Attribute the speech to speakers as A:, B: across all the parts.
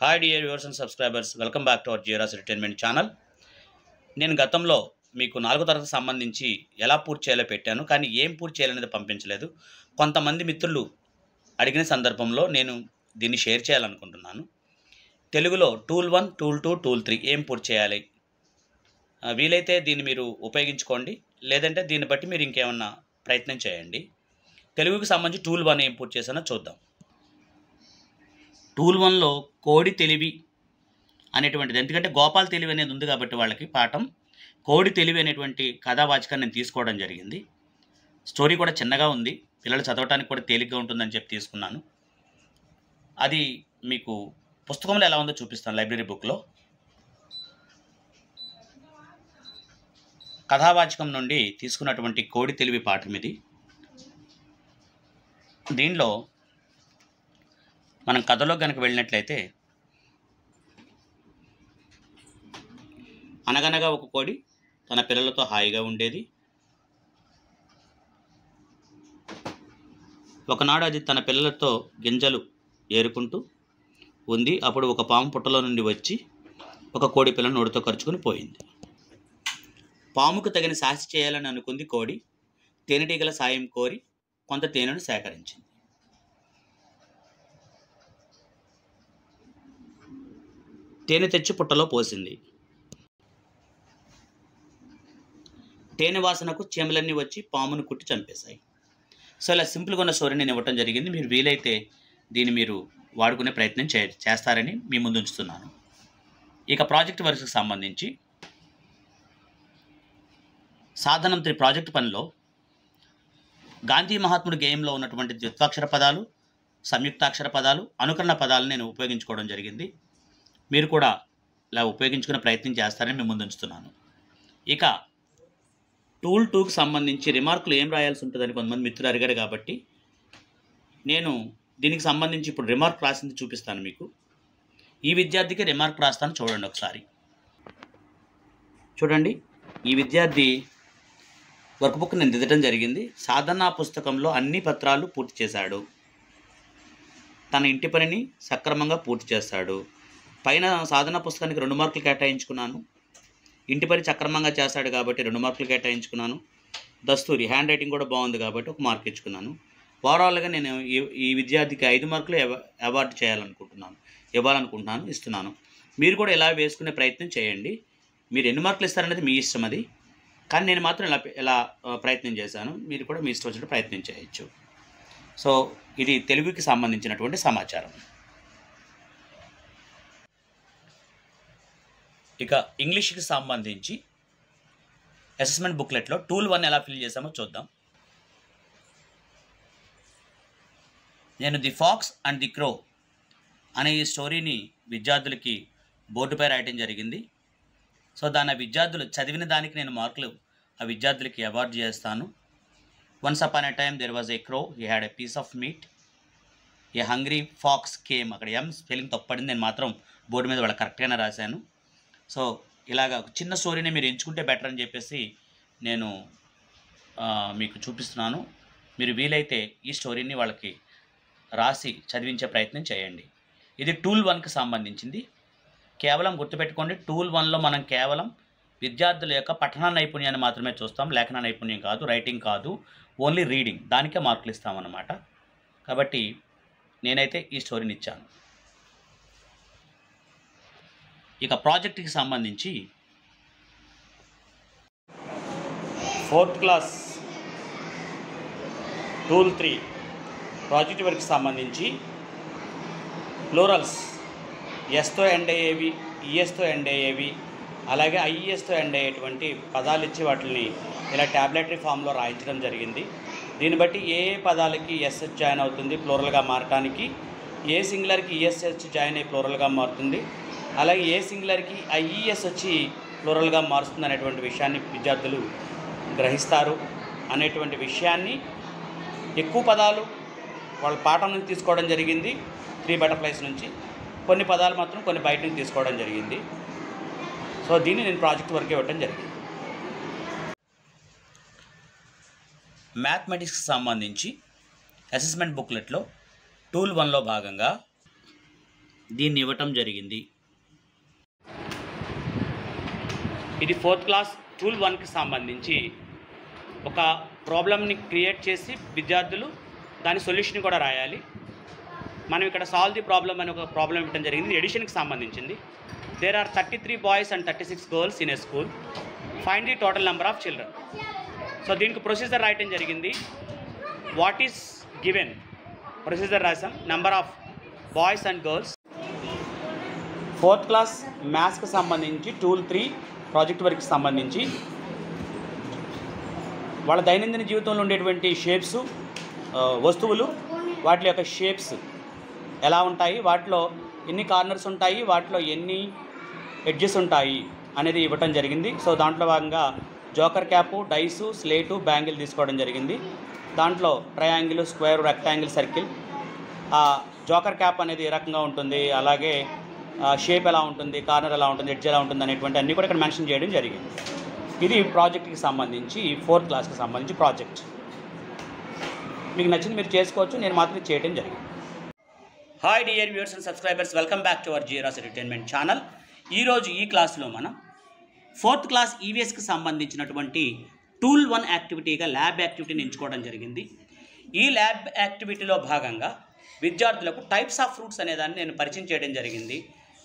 A: Hi dear viewers and subscribers, welcome back to our Jiras entertainment channel. నేను గతంలో మీకు 4వ తరగతికి సంబంధించి ఎలా పూర్తి చేయాలో పెట్టాను, కానీ ఏం పూర్తి చేయాలనేది పంపించలేదు. కొంతమంది మిత్రులు అడిగిన సందర్భంలో నేను దీన్ని షేర్ చేయాలనుకుంటున్నాను. తెలుగులో టూల్ 1, టూల్ 2, టూల్ 3 ఏం పూర్తి చేయాలి, వీలైతే దీన్ని మీరు ఉపయోగించుకోండి, లేదంటే దీన్ని బట్టి మీరు ఇంకేమన్నా ప్రయత్నం చేయండి. తెలుగుకి సంబంధించి టూల్ 1 ఏం పూర్తి చేశానో చూద్దాం. టూల్ 1లో కోడి తెలివి అనేటువంటిది, ఎందుకంటే గోపాల్ తెలివి అనేది ఉంది కాబట్టి వాళ్ళకి పాఠం కోడి తెలివి అనేటువంటి కథావాచకాన్ని నేను తీసుకోవడం జరిగింది. స్టోరీ కూడా చిన్నగా ఉంది, పిల్లలు చదవడానికి కూడా తేలిగ్గా ఉంటుందని చెప్పి తీసుకున్నాను. అది మీకు పుస్తకంలో ఎలా ఉందో చూపిస్తాను. లైబ్రరీ బుక్లో కథావాచకం నుండి తీసుకున్నటువంటి కోడి తెలివి పాఠం ఇది. దీనిలో మనం కథలో కనుక వెళ్ళినట్లయితే, అనగనగా ఒక కోడి తన పిల్లలతో హాయిగా ఉండేది. ఒకనాడు అది తన పిల్లలతో గింజలు ఏరుకుంటూ ఉంది. అప్పుడు ఒక పాము పుట్టలో నుండి వచ్చి ఒక కోడి పిల్లను నోటితో కరుచుకొని పోయింది. పాముకు తగిన శాస్తి చేయాలని అనుకుంది కోడి. తేనెటీగల సాయం కోరి కొంత తేనెను సేకరించింది. తేనె తెచ్చి పుట్టలో పోసింది. తేనె వాసనకు చీమలన్నీ వచ్చి పామును కుట్టి చంపేశాయి. సో ఇలా సింపుల్గా ఉన్న స్టోరీ నేను ఇవ్వటం జరిగింది. మీరు వీలైతే దీన్ని మీరు వాడుకునే ప్రయత్నం చేస్తారని మీ ముందు ఉంచుతున్నాను. ఇక ప్రాజెక్ట్ వర్క్కి సంబంధించి సాధనం 3 ప్రాజెక్ట్ పనిలో గాంధీ మహాత్ముడి గేయంలో ఉన్నటువంటి ద్విత్వాక్షర పదాలు, సంయుక్తాక్షర పదాలు, అనుకరణ పదాలు నేను ఉపయోగించుకోవడం జరిగింది. మీరు కూడా ఇలా ఉపయోగించుకునే ప్రయత్నం చేస్తారని మీ ముందు ఉంచుతున్నాను. ఇక టూల్ 2కి సంబంధించి రిమార్కులు ఏం రాయాల్సి ఉంటుందని కొంతమంది మిత్రులు అడిగారు కాబట్టి నేను దీనికి సంబంధించి ఇప్పుడు రిమార్క్ రాసింది చూపిస్తాను మీకు. ఈ విద్యార్థికి రిమార్క్ రాస్తాను, చూడండి ఒకసారి. చూడండి, ఈ విద్యార్థి వర్క్ బుక్ నేను దిద్దడం జరిగింది. సాధనా పుస్తకంలో అన్ని పత్రాలు పూర్తి చేశాడు. తన ఇంటి పనిని సక్రమంగా పూర్తి చేస్తాడు. పైన సాధనా పుస్తకానికి 2 మార్కులు కేటాయించుకున్నాను. ఇంటి పని సక్రమంగా చేస్తాడు కాబట్టి 2 మార్కులు కేటాయించుకున్నాను. దస్తూరి హ్యాండ్ రైటింగ్ కూడా బాగుంది కాబట్టి 1 మార్క్ ఇచ్చుకున్నాను. ఓవరాల్గా నేను ఈ విద్యార్థికి 5 మార్కులు అవార్డు ఇవ్వాలనుకుంటున్నాను, ఇస్తున్నాను. మీరు కూడా ఇలా వేసుకునే ప్రయత్నం చేయండి. మీరు ఎన్ని మార్కులు ఇస్తారనేది మీ ఇష్టం అది, కానీ నేను మాత్రం ఇలా ప్రయత్నం చేశాను. మీరు కూడా మీ ఇష్టం వచ్చినట్టు ప్రయత్నం చేయొచ్చు. సో ఇది తెలుగుకి సంబంధించినటువంటి సమాచారం. ఇక ఇంగ్లీష్కి సంబంధించి అసెస్మెంట్ బుక్లెట్లో టూల్ 1 ఎలా ఫిల్ చేసామో చూద్దాం. నేను ది ఫాక్స్ అండ్ ది క్రో అనే ఈ స్టోరీని విద్యార్థులకి బోర్డుపై రాయటం జరిగింది. సో దాని విద్యార్థులు చదివిన దానికి నేను మార్కులు ఆ విద్యార్థులకి అవార్డు చేస్తాను. Once upon a time there was a crow, he had a piece of meat, a hungry fox came. అక్కడ స్పెల్లింగ్ తప్పడింది, నేను మాత్రం బోర్డు మీద వాళ్ళకి కరెక్ట్గానే రాశాను. సో ఇలాగ చిన్న స్టోరీని మీరు ఎంచుకుంటే బెటర్ అని చెప్పేసి నేను మీకు చూపిస్తున్నాను. మీరు వీలైతే ఈ స్టోరీని వాళ్ళకి రాసి చదివించే ప్రయత్నం చేయండి. ఇది టూల్ 1కి సంబంధించింది. కేవలం గుర్తుపెట్టుకోండి, టూల్ 1లో మనం కేవలం విద్యార్థుల యొక్క పఠన నైపుణ్యాన్ని మాత్రమే చూస్తాం, లేఖన నైపుణ్యం కాదు, రైటింగ్ కాదు, ఓన్లీ రీడింగ్, దానికే మార్కులు ఇస్తామన్నమాట. కాబట్టి నేనైతే ఈ స్టోరీని ఇచ్చాను. ఇక ప్రాజెక్ట్కి సంబంధించి 4th క్లాస్ టూల్ 3 ప్రాజెక్ట్ వర్క్కి సంబంధించి ప్లూరల్స్ ఎస్తో ఎండ్ అయ్యేవి, ఈఎస్తో ఎండ్ అయ్యేవి, అలాగే ఐఈఎస్తో ఎండ్ అయ్యేటువంటి పదాలు ఇచ్చి వాటిని ఇలా ట్యాబ్లెటరీ ఫామ్లో రాయించడం జరిగింది. దీన్ని బట్టి ఏ పదాలకి ఎస్హెచ్ జాయిన్ అవుతుంది ప్లూరల్గా మారటానికి, ఏ సింగులర్కి ఈఎస్హెచ్ జాయిన్ అయ్యి ప్లూరల్గా మారుతుంది, అలాగే ఏ సింగులర్కి ఐఈఎస్ వచ్చి ప్లూరల్గా మారుస్తుంది అనేటువంటి విషయాన్ని విద్యార్థులు గ్రహిస్తారు అనేటువంటి విషయాన్ని ఎక్కువ పదాలు వాళ్ళ పాఠం నుంచి తీసుకోవడం జరిగింది. 3 బటర్ఫ్లైస్ నుంచి కొన్ని పదాలు మాత్రం కొన్ని బయట నుంచి తీసుకోవడం జరిగింది. సో దీన్ని నేను ప్రాజెక్ట్ వర్క్ ఇవ్వడం జరిగింది. మ్యాథమెటిక్స్కి సంబంధించి అసెస్మెంట్ బుక్లెట్లో టూల్ 1లో భాగంగా దీన్ని ఇవ్వటం జరిగింది. ఇది 4th క్లాస్ టూల్ 1కి సంబంధించి ఒక ప్రాబ్లమ్ని క్రియేట్ చేసి విద్యార్థులు దాని సొల్యూషన్ కూడా రాయాలి. మనం ఇక్కడ సాల్వ్ ది ప్రాబ్లమ్ అని ఒక ప్రాబ్లం ఇవ్వడం జరిగింది. ఎడిషన్కి సంబంధించింది. There are 33 boys and 36 girls in a school. Find the total number of children. So దీనికి ప్రొసీజర్ రాయటం జరిగింది. వాట్ ఈస్ గివెన్ ప్రొసీజర్ రాసాం. Number of boys and girls. 4th class మ్యాథ్స్కి సంబంధించి టూల్ 3 ప్రాజెక్ట్ వర్క్కి సంబంధించి వాళ్ళ దైనందిన జీవితంలో ఉండేటువంటి షేప్స్, వస్తువులు, వాటి యొక్క షేప్స్ ఎలా ఉంటాయి, వాటిలో ఎన్ని కార్నర్స్ ఉంటాయి, వాటిలో ఎన్ని ఎడ్జెస్ ఉంటాయి అనేది ఇవ్వటం జరిగింది. సో దాంట్లో భాగంగా joker cap, dice, slate, bangle తీసుకోవడం జరిగింది. దాంట్లో triangle, square, rectangle, circle, joker cap అనేది ఏ రకంగా ఉంటుంది, అలాగే షేప్ ఎలా ఉంటుంది, కార్నర్ ఎలా ఉంటుంది, ఎడ్జ్ ఎలా ఉంటుంది అనేటువంటి అన్నీ కూడా ఇక్కడ మెన్షన్ చేయడం జరిగింది. ఇది ప్రాజెక్ట్కి సంబంధించి 4th క్లాస్కి సంబంధించి ప్రాజెక్ట్. మీకు నచ్చింది మీరు చేసుకోవచ్చు, నేను మాత్రం చేయడం జరిగింది. Hi dear viewers and subscribers, welcome back to our Jiras entertainment channel. ఈరోజు ఈ క్లాస్లో మనం 4th క్లాస్ ఈవీఎస్కి సంబంధించినటువంటి టూల్ 1 యాక్టివిటీగా ల్యాబ్ యాక్టివిటీని ఎంచుకోవడం జరిగింది. ఈ ల్యాబ్ యాక్టివిటీలో భాగంగా విద్యార్థులకు టైప్స్ ఆఫ్ ఫ్రూట్స్ అనేదాన్ని నేను పరిచయం చేయడం జరిగింది.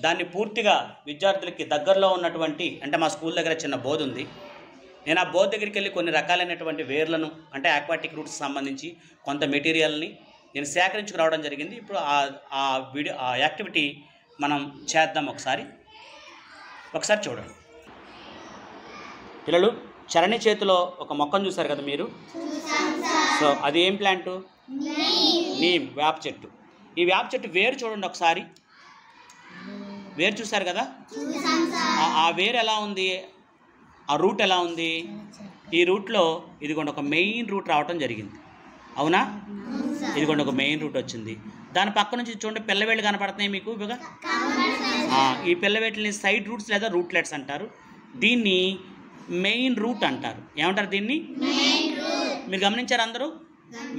A: దాన్ని పూర్తిగా విద్యార్థులకి దగ్గరలో ఉన్నటువంటి, అంటే మా స్కూల్ దగ్గర చిన్న బోధ ఉంది, నేను ఆ బోధ దగ్గరికి వెళ్ళి కొన్ని రకాలైనటువంటి వేర్లను, అంటే ఆక్వాటిక్ రూట్స్కి సంబంధించి కొంత మెటీరియల్ని నేను సేకరించుకు రావడం జరిగింది. ఇప్పుడు ఆ యాక్టివిటీ మనం చేద్దాం. ఒకసారి చూడండి పిల్లలు. చరణి చేతిలో ఒక మొక్కను చూసారు కదా మీరు. సో అది ఏం ప్లాంటు? నీమ్, వేప చెట్టు. ఈ వేప చెట్టు వేరు చూడండి ఒకసారి. వేరు చూసారు కదా. ఆ వేరు ఎలా ఉంది, ఆ రూట్ ఎలా ఉంది? ఈ రూట్లో ఇదిగోండి ఒక మెయిన్ రూట్ రావటం జరిగింది, అవునా? ఇదిగోండి ఒక మెయిన్ రూట్ వచ్చింది. దాని పక్క నుంచి చూడండి పిల్లవేళ్ళు కనపడుతున్నాయి మీకు ఇవిగా. ఈ పిల్లవేట్లని సైడ్ రూట్స్ లేదా రూట్లెట్స్ అంటారు. దీన్ని మెయిన్ రూట్ అంటారు. ఏమంటారు దీన్ని? మీరు గమనించారు అందరూ?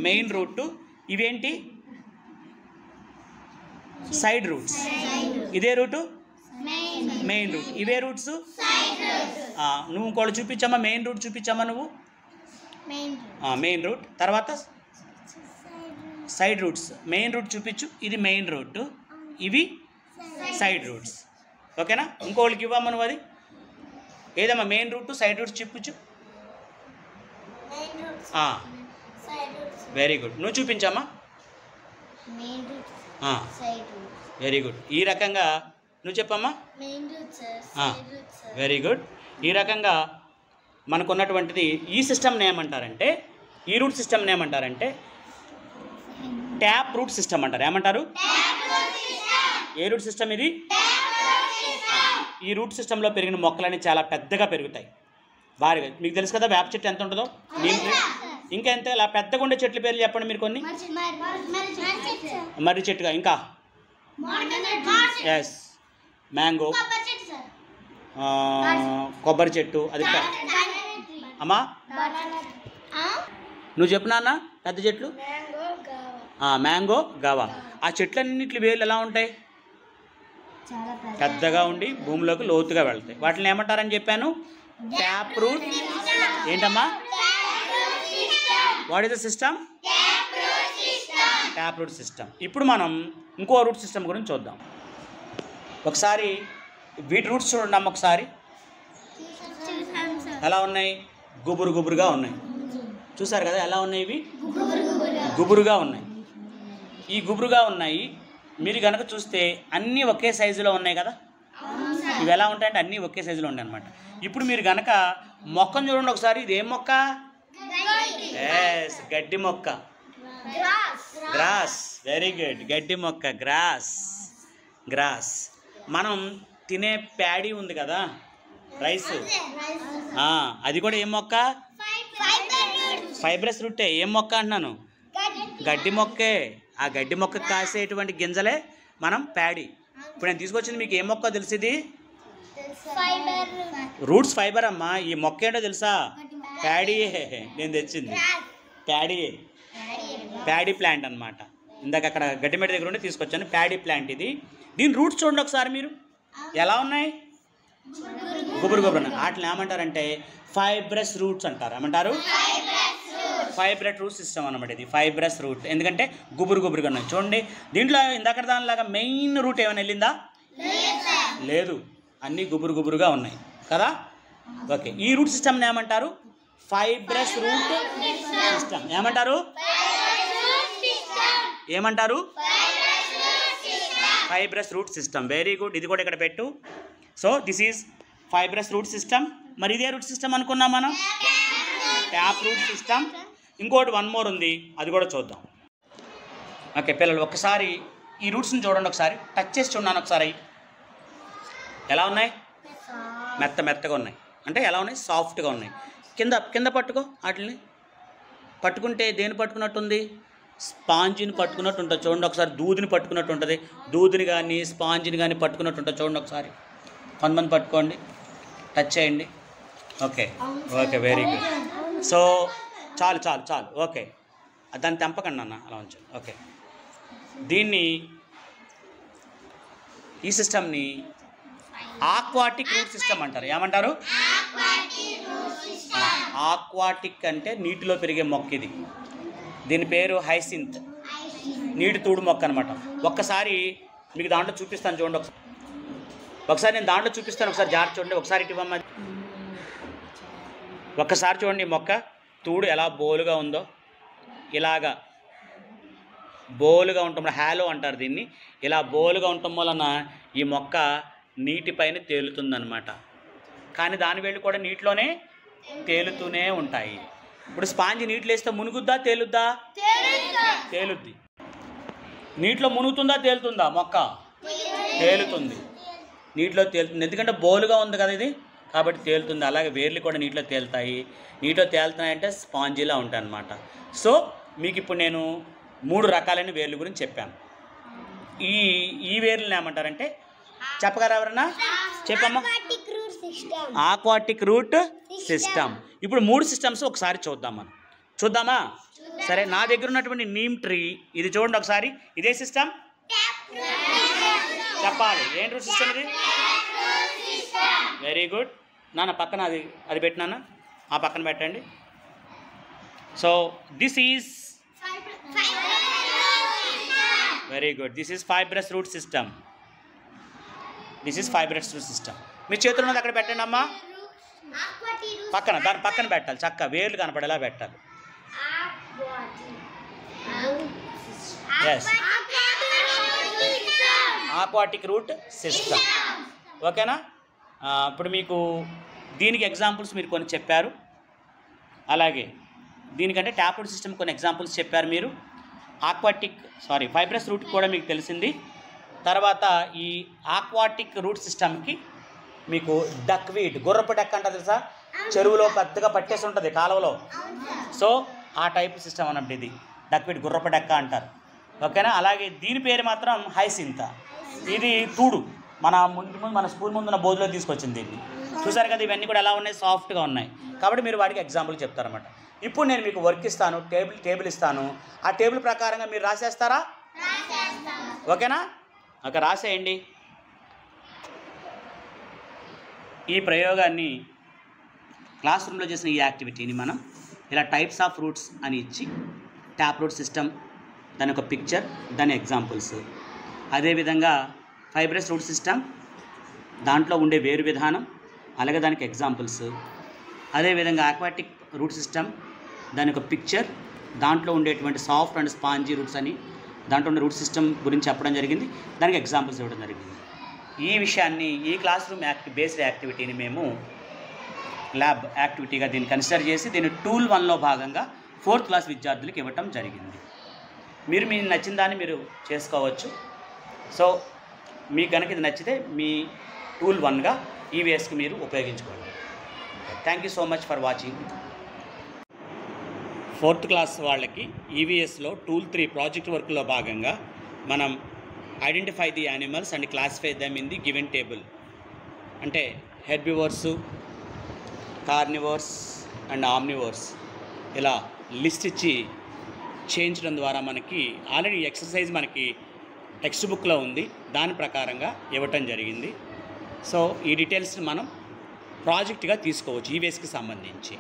A: Main root. ఇవేంటి? Side roots. ఇదే రూటు మెయిన్ రూట్. ఇవే రూట్స్. నువ్వు ఇంకోళ్ళు చూపించమ్మా, మెయిన్ రూట్ చూపించమ్మా నువ్వు. మెయిన్ రూట్ తర్వాత సైడ్ రూట్స్. మెయిన్ రూట్ చూపించు. ఇది మెయిన్ రూట్, ఇవి సైడ్ రూట్స్. ఓకేనా? ఇంకోళ్ళకి ఇవ్వమ్మా నువ్వు. అది ఏదమ్మా? మెయిన్ రూట్, సైడ్ రూట్స్ చూపించు. Very good. నువ్వు చూపించమ్మా. Very good. ఈ రకంగా నువ్వు చెప్పమ్మా. Very good. ఈ రకంగా మనకున్నటువంటిది ఈ సిస్టమ్ని ఏమంటారంటే, ఈ రూట్ సిస్టమ్ని ఏమంటారంటే ట్యాప్ రూట్ సిస్టమ్ అంటారు. ఏమంటారు? ఏ రూట్ సిస్టమ్ ఇది? ఈ రూట్ సిస్టంలో పెరిగిన మొక్కలన్నీ చాలా పెద్దగా పెరుగుతాయి, భారీగా. మీకు తెలుసు కదా వేప చెట్టు ఎంత ఉంటుందో. ఇంకా ఎంత ఇలా పెద్దగా ఉండే చెట్ల పేర్లు చెప్పండి మీరు కొన్ని. మర్రి చెట్టుగా, ఇంకా ఎస్ మ్యాంగో, కొబ్బరి చెట్టు. అది అమ్మా నువ్వు చెప్పు నాన్న. పెద్ద చెట్లు మ్యాంగో, గవా. ఆ చెట్లన్నింటి వేర్లు ఎలా ఉంటాయి? పెద్దగా ఉండి భూమిలోకి లోతుగా వెళ్తాయి. వాటిని ఏమంటారని చెప్పాను? Tap root. ఏంటమ్మా? What is the system? Tap root system. ఇప్పుడు మనం ఇంకో రూట్ సిస్టమ్ గురించి చూద్దాం. ఒకసారి వీటి రూట్స్ చూడండి అమ్మ. ఒకసారి ఎలా ఉన్నాయి? గుబురుగా ఉన్నాయి. చూసారు కదా ఎలా ఉన్నాయి? ఇవి గుబురుగా ఉన్నాయి. ఈ గుబురుగా ఉన్నాయి. మీరు కనుక చూస్తే అన్నీ ఒకే సైజులో ఉన్నాయి కదా. ఇవి ఎలా ఉంటాయంటే అన్నీ ఒకే సైజులో ఉంటాయి అన్నమాట. ఇప్పుడు మీరు కనుక మొక్కను చూడండి ఒకసారి. ఇది ఏం మొక్క? ఎస్, గడ్డి మొక్క. గ్రాస్. Very good. గడ్డి మొక్క, గ్రాస్. మనం తినే ప్యాడీ ఉంది కదా, రైస్, అది కూడా ఏం మొక్క? ఫైబ్రస్ రూటే. ఏం మొక్క అంటున్నాను? గడ్డి మొక్కే. ఆ గడ్డి మొక్క కాసేటువంటి గింజలే మనం ప్యాడీ. ఇప్పుడు నేను తీసుకొచ్చింది మీకు ఏం మొక్క తెలిసింది? రూట్స్ ఫైబర్ అమ్మా. ఈ మొక్క ఏంటో తెలుసా? ప్యాడీయే. నేను తెచ్చింది ప్యాడీ ప్లాంట్ అనమాట. ఇందాక అక్కడ గడ్డిమెడ దగ్గర ఉండి తీసుకొచ్చాను. ప్యాడీ ప్లాంట్ ఇది. దీని రూట్స్ చూడండి ఒకసారి మీరు ఎలా ఉన్నాయి, గుబురు గుబురు ఉన్నాయి. వాటిని ఏమంటారంటే ఫైబ్రస్ రూట్స్ అంటారు. ఏమంటారు? ఫైబ్రస్ రూట్ సిస్టమ్ అనమాట ఇది, ఫైబ్రస్ రూట్. ఎందుకంటే గుబురు గుబురుగా ఉన్నాయి. చూడండి దీంట్లో ఇందాక దానిలాగా మెయిన్ రూట్ ఏమైనా వెళ్ళిందా? లేదు, అన్నీ గుబురు గుబురుగా ఉన్నాయి కదా. ఓకే, ఈ రూట్ సిస్టమ్ని ఏమంటారు? Fibrous root system. ఏమంటారు? ఏమంటారు? Fibrous root system. Very good, ఇది కూడా ఇక్కడ పెట్టు. So this is fibrous root system. మరి ఇదే రూట్ సిస్టమ్ అనుకున్నాం మనం, ట్యాప్ రూట్ సిస్టమ్. ఇంకోటి వన్ మోర్ ఉంది, అది కూడా చూద్దాం. ఓకే పిల్లలు, ఒకసారి ఈ రూట్స్ని చూడండి, ఒకసారి టచ్ చేసి చూడండి ఒకసారి. ఎలా ఉన్నాయి? మెత్తగా ఉన్నాయి. అంటే ఎలా ఉన్నాయి? సాఫ్ట్గా ఉన్నాయి. కింద కింద పట్టుకో, వాటిని పట్టుకుంటే దేని పట్టుకున్నట్టుంది? స్పాంజిని పట్టుకున్నట్టు ఉంటుంది. చూడండి ఒకసారి, దూదిని పట్టుకున్నట్టు ఉంటుంది. దూదిని కానీ స్పాంజిని కానీ పట్టుకున్నట్టు ఉంటుంది. చూడండి ఒకసారి, కొంతమంది పట్టుకోండి, టచ్ చేయండి. Okay okay, very good. So చాలు చాలు చాలు. ఓకే, దాన్ని తెంపకండి అన్న, అలా ఉంచండి. ఓకే, దీన్ని, ఈ సిస్టమ్ని ఆక్వాటిక్ రూట్ సిస్టమ్ అంటారు. ఏమంటారు? ఆక్వాటిక్ అంటే నీటిలో పెరిగే మొక్క ఇది. దీని పేరు హైసింత్, నీటి తూడు మొక్క అనమాట. ఒక్కసారి మీకు దాంట్లో చూపిస్తాను చూడండి. ఒకసారి నేను దాంట్లో చూపిస్తాను, ఒకసారి జాగ్రత్త చూడండి. ఒకసారి ఇటు ఇవ్వమ్మా. ఒక్కసారి చూడండి, ఈ మొక్క తూడు ఎలా బోలుగా ఉందో. ఇలాగా బోలుగా ఉండటం, హ్యాలో అంటారు దీన్ని. ఇలా బోలుగా ఉండటం వలన ఈ మొక్క నీటిపైన తేలుతుందన్నమాట. కానీ దాని వేళ్ళు కూడా నీటిలోనే తేలుతూనే ఉంటాయి. ఇప్పుడు స్పాంజి నీటిలో వేస్తే మునుగుద్దా తేలుద్దా? తేలుద్ది. నీటిలో మునుగుతుందా తేలుతుందా? మొక్క తేలుతుంది, నీటిలో తేలుతుంది. ఎందుకంటే బోలుగా ఉంది కదా ఇది, కాబట్టి తేలుతుంది. అలాగే వేర్లు కూడా నీటిలో తేలుతాయి. నీటిలో తేలుతున్నాయంటే స్పాంజీలా ఉంటాయి అన్నమాట. సో మీకు ఇప్పుడు నేను 3 రకాలైన వేర్ల గురించి చెప్పాను. ఈ వేర్లను ఏమంటారంటే చెప్పగలరా ఎవరన్నా? చెప్పమ్మా. Aquatic root system. ఇప్పుడు 3 సిస్టమ్స్ ఒకసారి చూద్దాం మనం. చూద్దామా? సరే, నా దగ్గర ఉన్నటువంటి నీమ్ ట్రీ ఇది చూడండి ఒకసారి. ఇదే సిస్టమ్ చెప్పాలి. ఏం రూట్ సిస్టమ్ ఇది? వెరీ గుడ్ నాన్న. పక్కన అది పెట్టినా, ఆ పక్కన పెట్టండి. So this is very good. This is fibrous root system. This is fibrous root system. మీ చేతులు ఉన్నది అక్కడ పెట్టండి అమ్మా. పక్కన, దాని పక్కన పెట్టాలి, చక్కగా వేర్లు కనపడేలా పెట్టాలి. Yes, aquatic root system. ఓకేనా? ఇప్పుడు మీకు దీనికి ఎగ్జాంపుల్స్ మీరు కొన్ని చెప్పారు. అలాగే దీనికంటే ట్యాప్ రూట్ సిస్టమ్ కొన్ని ఎగ్జాంపుల్స్ చెప్పారు మీరు. ఫైబ్రస్ రూట్ కూడా మీకు తెలిసింది. తర్వాత ఈ ఆక్వాటిక్ రూట్ సిస్టమ్కి మీకు డక్వీడ్, గుర్రపు డక్ అంటారు తెలుసా? చెరువులో పెద్దగా పట్టేసి ఉంటుంది కాలువలో. సో ఆ టైప్ సిస్టమ్ అన్నట్టు ఇది డక్వీడ్, గుర్రపు డక్క అంటారు. ఓకేనా? అలాగే దీని పేరు మాత్రం హైసింత. ఇది తూడు, మన స్కూల్ ముందున్న బోధులో తీసుకొచ్చింది దీన్ని. చూసారు కదా, ఇవన్నీ కూడా ఎలా ఉన్నాయి? సాఫ్ట్గా ఉన్నాయి. కాబట్టి మీరు వాటికి ఎగ్జాంపుల్ చెప్తారన్నమాట. ఇప్పుడు నేను మీకు వర్క్ ఇస్తాను, టేబుల్ ఇస్తాను. ఆ టేబుల్ ప్రకారంగా మీరు రాసేస్తారా? ఓకేనా? ఓకే, రాసేయండి. ఈ ప్రయోగాన్ని, క్లాస్ రూమ్లో చేసిన ఈ యాక్టివిటీని మనం ఇలా టైప్స్ ఆఫ్ రూట్స్ అని ఇచ్చి, ట్యాప్ రూట్ సిస్టమ్, దాని ఒక పిక్చర్, దాని ఎగ్జాంపుల్స్. అదేవిధంగా ఫైబ్రస్ రూట్ సిస్టమ్, దాంట్లో ఉండే వేరు విధానం, అలాగే దానికి ఎగ్జాంపుల్స్. అదేవిధంగా ఆక్వాటిక్ రూట్ సిస్టమ్, దాని ఒక పిక్చర్, దాంట్లో ఉండేటువంటి సాఫ్ట్ అండ్ స్పాంజీ రూట్స్ అని, దాంట్లో ఉండే రూట్ సిస్టమ్ గురించి చెప్పడం జరిగింది, దానికి ఎగ్జాంపుల్స్ ఇవ్వడం జరిగింది. ఈ విషయాన్ని, ఈ క్లాస్ రూమ్ బేస్డ్ యాక్టివిటీని మేము ల్యాబ్ యాక్టివిటీగా దీన్ని కన్సిడర్ చేసి దీన్ని టూల్ 1లో భాగంగా 4th క్లాస్ విద్యార్థులకు ఇవ్వటం జరిగింది. మీరు నచ్చిన దాన్ని మీరు చేసుకోవచ్చు. సో మీకు కనుక ఇది నచ్చితే మీ టూల్ 1గా ఈవీఎస్కి మీరు ఉపయోగించుకోండి. Thank you so much for watching. 4th class వాళ్ళకి ఈవీఎస్లో టూల్ 3 ప్రాజెక్ట్ వర్క్లో భాగంగా మనం identify the animals and classify them in the given table. అంటే హెర్బివోర్స్, కార్నివోర్స్ అండ్ ఆమ్నివోర్స్ ఇలా లిస్ట్ ఇచ్చి చేయించడం ద్వారా మనకి ఆల్రెడీ ఎక్సర్సైజ్ మనకి టెక్స్ట్ బుక్లో ఉంది. దాని ప్రకారంగా ఇవ్వటం జరిగింది. సో ఈ డీటెయిల్స్ని మనం ప్రాజెక్ట్గా తీసుకోవచ్చు ఈవీఎస్కి సంబంధించి.